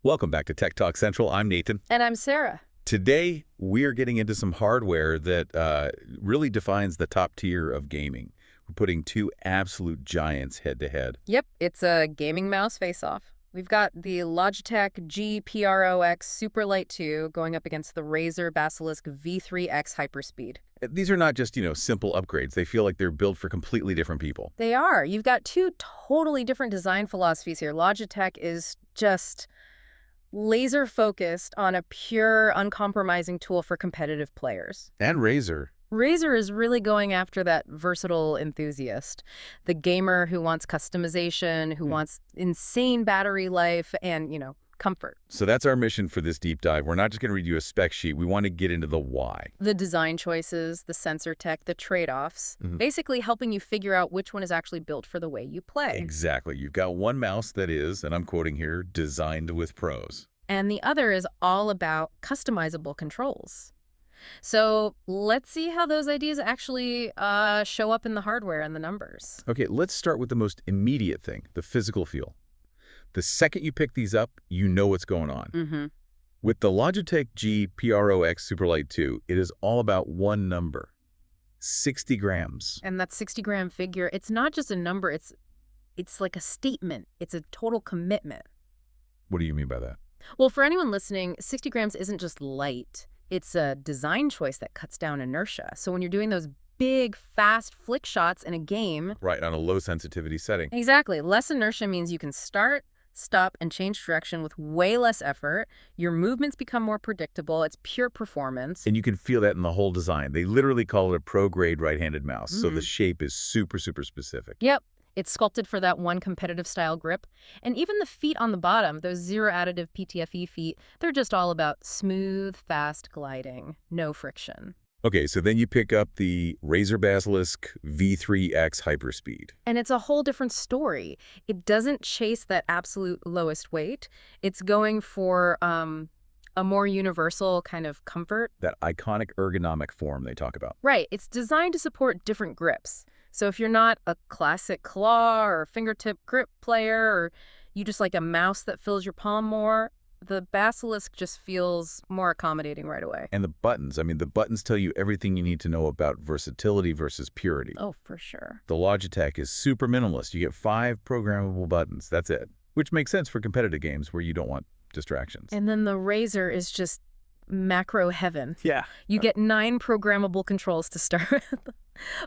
Welcome back to Tech Talk Central. I'm Nathan. And I'm Sarah. Today, we're getting into some hardware that really defines the top tier of gaming. We're putting two absolute giants head-to-head. Yep, it's a gaming mouse face-off. We've got the Logitech G PRO Superlight 2 going up against the Razer Basilisk V3 Hyperspeed. These are not just, simple upgrades. They feel like they're built for completely different people. They are. You've got two totally different design philosophies here. Logitech is just laser-focused on a pure, uncompromising tool for competitive players. And Razer. Razer is really going after that versatile enthusiast, the gamer who wants customization, who wants insane battery life and, comfort. So that's our mission for this deep dive. We're not just going to read you a spec sheet. We want to get into the why. The design choices, the sensor tech, the trade-offs, basically helping you figure out which one is actually built for the way you play. Exactly. You've got one mouse that is, and I'm quoting here, designed with pros. And the other is all about customizable controls. So let's see how those ideas actually show up in the hardware and the numbers. Okay, let's start with the most immediate thing, the physical feel. The second you pick these up, you know what's going on. With the Logitech G PRO Superlight 2, it is all about one number, 60 grams. And that 60-gram figure, it's not just a number, it's like a statement. It's a total commitment. What do you mean by that? Well, for anyone listening, 60 grams isn't just light. It's a design choice that cuts down inertia. So when you're doing those big, fast flick shots in a game... Right, on a low sensitivity setting. Exactly. Less inertia means you can start, stop, and change direction with way less effort. Your movements become more predictable. It's pure performance. And you can feel that in the whole design. They literally call it a pro-grade right-handed mouse. So the shape is super, super specific. Yep. It's sculpted for that one competitive style grip. And even the feet on the bottom, those zero additive PTFE feet, they're just all about smooth, fast gliding, no friction. Okay, so then you pick up the Razer Basilisk V3 Hyperspeed. And it's a whole different story. It doesn't chase that absolute lowest weight. It's going for a more universal kind of comfort. That iconic ergonomic form they talk about. Right. It's designed to support different grips. So if you're not a classic claw or fingertip grip player, or you just like a mouse that fills your palm more, the Basilisk just feels more accommodating right away. And the buttons. I mean, the buttons tell you everything you need to know about versatility versus purity. Oh, for sure. The Logitech is super minimalist. You get 5 programmable buttons. That's it. Which makes sense for competitive games where you don't want distractions. And then the Razer is just macro heaven. Yeah. You get 9 programmable controls to start with.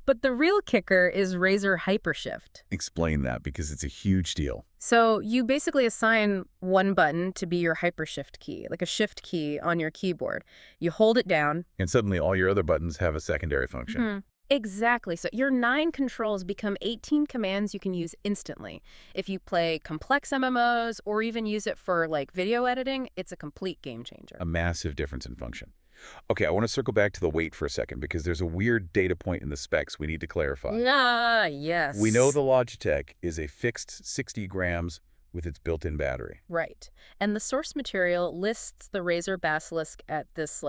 But the real kicker is Razer Hypershift. Explain that, because it's a huge deal. So you basically assign one button to be your Hypershift key, like a shift key on your keyboard. You hold it down. And suddenly all your other buttons have a secondary function. Exactly. So your 9 controls become 18 commands you can use instantly. If you play complex MMOs or even use it for video editing, it's a complete game changer. A massive difference in function. Okay, I want to circle back to the weight for a second, because there's a weird data point in the specs we need to clarify. Yes. We know the Logitech is a fixed 60 grams with its built-in battery. Right. And the source material lists the Razer Basilisk at this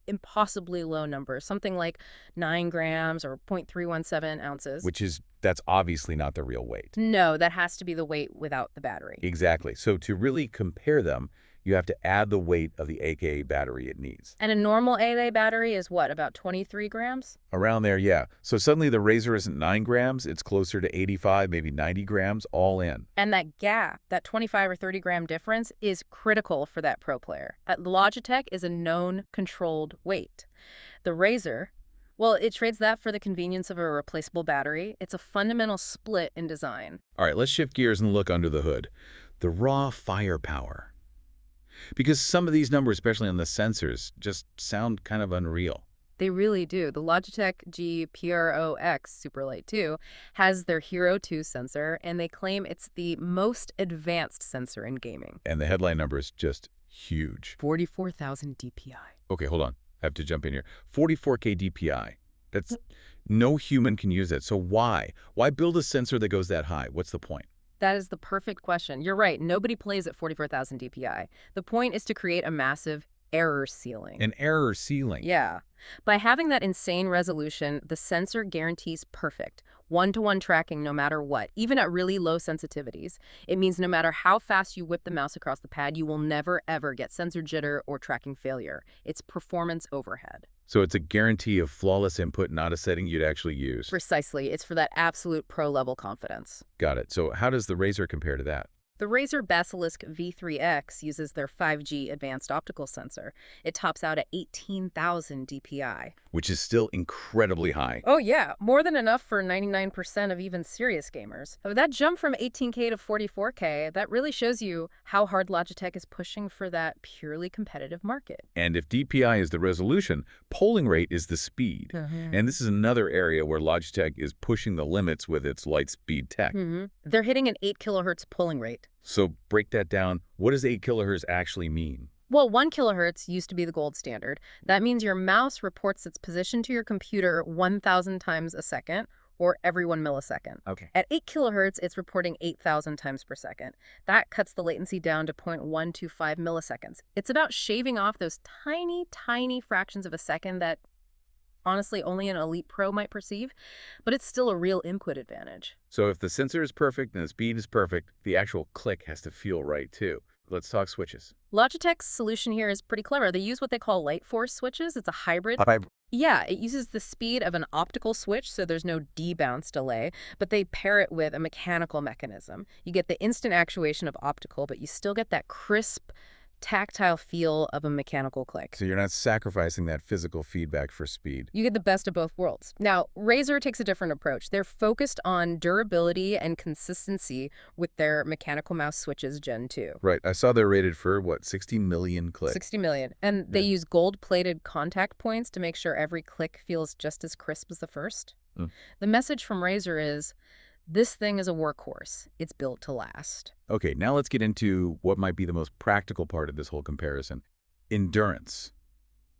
impossibly low number, something like 9 grams or 0.317 ounces. That's obviously not the real weight. No, that has to be the weight without the battery. Exactly. So to really compare them, you have to add the weight of the 8A battery it needs. And a normal 8A battery is what, about 23 grams? Around there, yeah. So suddenly the Razer isn't 9 grams, it's closer to 85, maybe 90 grams, all in. And that gap, that 25 or 30 gram difference, is critical for that pro player. The Logitech is a known controlled weight. The Razer, well, it trades that for the convenience of a replaceable battery. It's a fundamental split in design. All right, let's shift gears and look under the hood. The raw firepower. Because some of these numbers, especially on the sensors, just sound kind of unreal. They really do. The Logitech G PRO Superlight 2 has their Hero 2 sensor, and they claim it's the most advanced sensor in gaming. And the headline number is just huge. 44,000 DPI. Okay, hold on. I have to jump in here. 44K DPI. That's no human can use it. So why? Why build a sensor that goes that high? What's the point? That is the perfect question. You're right. Nobody plays at 44,000 DPI. The point is to create a massive error ceiling. An error ceiling. Yeah. By having that insane resolution, the sensor guarantees perfect, one-to-one tracking no matter what, even at really low sensitivities. It means no matter how fast you whip the mouse across the pad, you will never, ever get sensor jitter or tracking failure. It's performance overhead. So it's a guarantee of flawless input, not a setting you'd actually use. Precisely. It's for that absolute pro-level confidence. Got it. So how does the Razer compare to that? The Razer Basilisk V3X uses their 5G advanced optical sensor. It tops out at 18,000 dpi. Which is still incredibly high. Oh yeah, more than enough for 99% of even serious gamers. That jump from 18K to 44K, that really shows you how hard Logitech is pushing for that purely competitive market. And if DPI is the resolution, polling rate is the speed. And this is another area where Logitech is pushing the limits with its light speed tech. They're hitting an 8 kilohertz polling rate. So break that down. What does 8 kilohertz actually mean? Well, 1 kilohertz used to be the gold standard. That means your mouse reports its position to your computer 1,000 times a second, or every 1 millisecond. Okay. At 8 kilohertz, it's reporting 8,000 times per second. That cuts the latency down to 0.125 milliseconds. It's about shaving off those tiny, tiny fractions of a second that honestly only an elite pro might perceive, but it's still a real input advantage. So if the sensor is perfect and the speed is perfect, the actual click has to feel right too. Let's talk switches. Logitech's solution here is pretty clever. They use what they call light force switches. It's a hybrid. Yeah, it uses the speed of an optical switch, so there's no debounce delay, but they pair it with a mechanical mechanism. You get the instant actuation of optical, but you still get that crisp, tactile feel of a mechanical click. So you're not sacrificing that physical feedback for speed. You get the best of both worlds. Now, Razer takes a different approach. They're focused on durability and consistency with their mechanical mouse switches Gen 2. Right. I saw they're rated for, what, 60 million clicks? 60 million. And they use gold-plated contact points to make sure every click feels just as crisp as the first. The message from Razer is, this thing is a workhorse. It's built to last. Okay, now let's get into what might be the most practical part of this whole comparison. Endurance.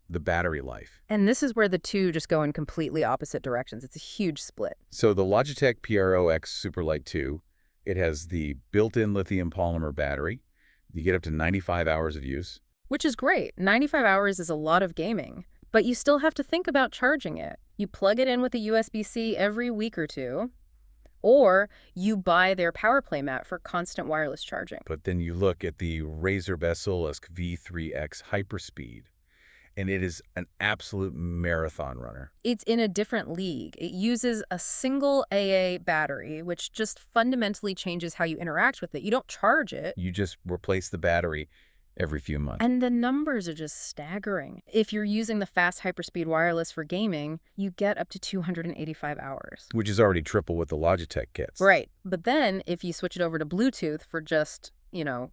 The battery life. And this is where the two just go in completely opposite directions. It's a huge split. So the Logitech PRO X Superlight 2, it has the built-in lithium polymer battery. You get up to 95 hours of use. Which is great. 95 hours is a lot of gaming. But you still have to think about charging it. You plug it in with a USB-C every week or two, or you buy their PowerPlay mat for constant wireless charging. But then you look at the Razer Basilisk V3X Hyperspeed, and it is an absolute marathon runner. It's in a different league. It uses a single AA battery, which just fundamentally changes how you interact with it. You don't charge it. You just replace the battery every few months. And the numbers are just staggering. If you're using the fast hyperspeed wireless for gaming, you get up to 285 hours. Which is already triple what the Logitech gets. Right. But then if you switch it over to Bluetooth for just,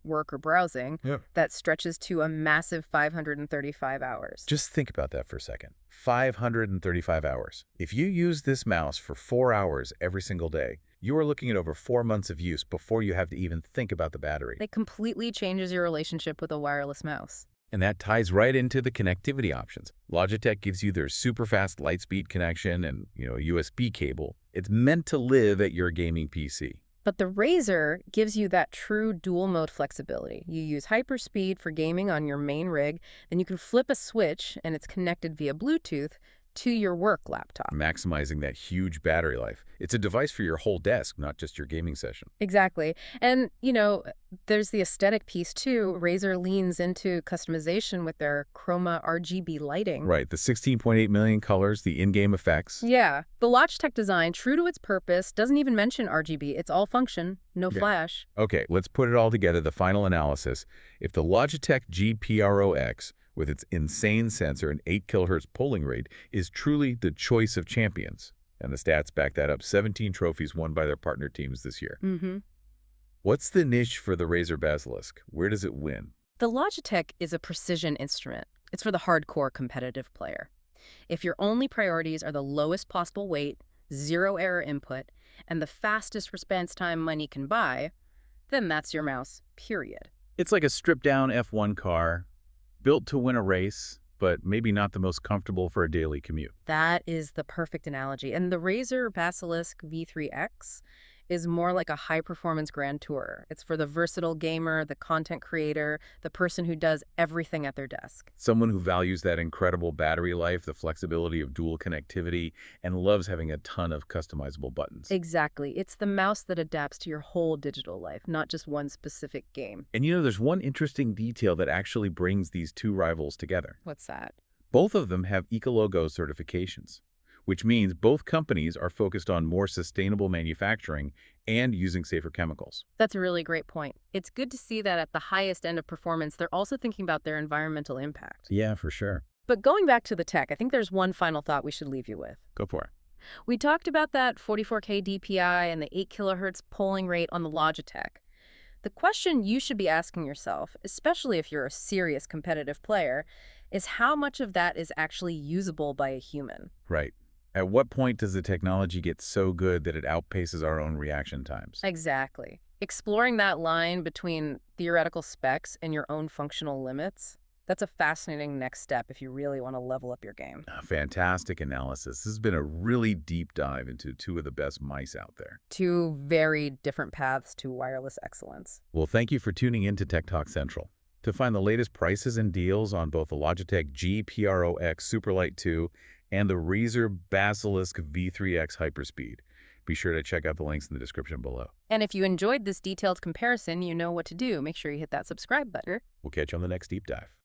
work or browsing, that stretches to a massive 535 hours. Just think about that for a second. 535 hours. If you use this mouse for 4 hours every single day, you are looking at over 4 months of use before you have to even think about the battery. It completely changes your relationship with a wireless mouse. And that ties right into the connectivity options. Logitech gives you their super fast Lightspeed connection and, a USB cable. It's meant to live at your gaming PC. But the Razer gives you that true dual mode flexibility. You use hyperspeed for gaming on your main rig, then you can flip a switch and it's connected via Bluetooth to your work laptop. Maximizing that huge battery life. It's a device for your whole desk, not just your gaming session. Exactly. And, there's the aesthetic piece too. Razer leans into customization with their chroma RGB lighting. Right, the 16.8 million colors, the in-game effects. Yeah. The Logitech design, true to its purpose, doesn't even mention RGB. It's all function, no flash. Okay, let's put it all together, the final analysis. If the Logitech G PRO X, with its insane sensor and 8 kilohertz polling rate, is truly the choice of champions. And the stats back that up, 17 trophies won by their partner teams this year. What's the niche for the Razer Basilisk? Where does it win? The Logitech is a precision instrument. It's for the hardcore competitive player. If your only priorities are the lowest possible weight, zero error input, and the fastest response time money can buy, then that's your mouse, period. It's like a stripped-down F1 car, built to win a race, but maybe not the most comfortable for a daily commute. That is the perfect analogy. And the Razer Basilisk V3X is more like a high-performance grand tourer. It's for the versatile gamer, the content creator, the person who does everything at their desk. Someone who values that incredible battery life, the flexibility of dual connectivity, and loves having a ton of customizable buttons. Exactly. It's the mouse that adapts to your whole digital life, not just one specific game. And there's one interesting detail that actually brings these two rivals together. What's that? Both of them have Ecologo certifications, which means both companies are focused on more sustainable manufacturing and using safer chemicals. That's a really great point. It's good to see that at the highest end of performance, they're also thinking about their environmental impact. Yeah, for sure. But going back to the tech, I think there's one final thought we should leave you with. Go for it. We talked about that 44K DPI and the 8 kilohertz polling rate on the Logitech. The question you should be asking yourself, especially if you're a serious competitive player, is how much of that is actually usable by a human? Right. At what point does the technology get so good that it outpaces our own reaction times? Exactly. Exploring that line between theoretical specs and your own functional limits, that's a fascinating next step if you really want to level up your game. Fantastic analysis. This has been a really deep dive into two of the best mice out there. Two very different paths to wireless excellence. Well, thank you for tuning in to Tech Talk Central. To find the latest prices and deals on both the Logitech G PRO-X Superlight 2 and the Razer Basilisk V3X Hyperspeed, be sure to check out the links in the description below. And if you enjoyed this detailed comparison, you know what to do. Make sure you hit that subscribe button. We'll catch you on the next deep dive.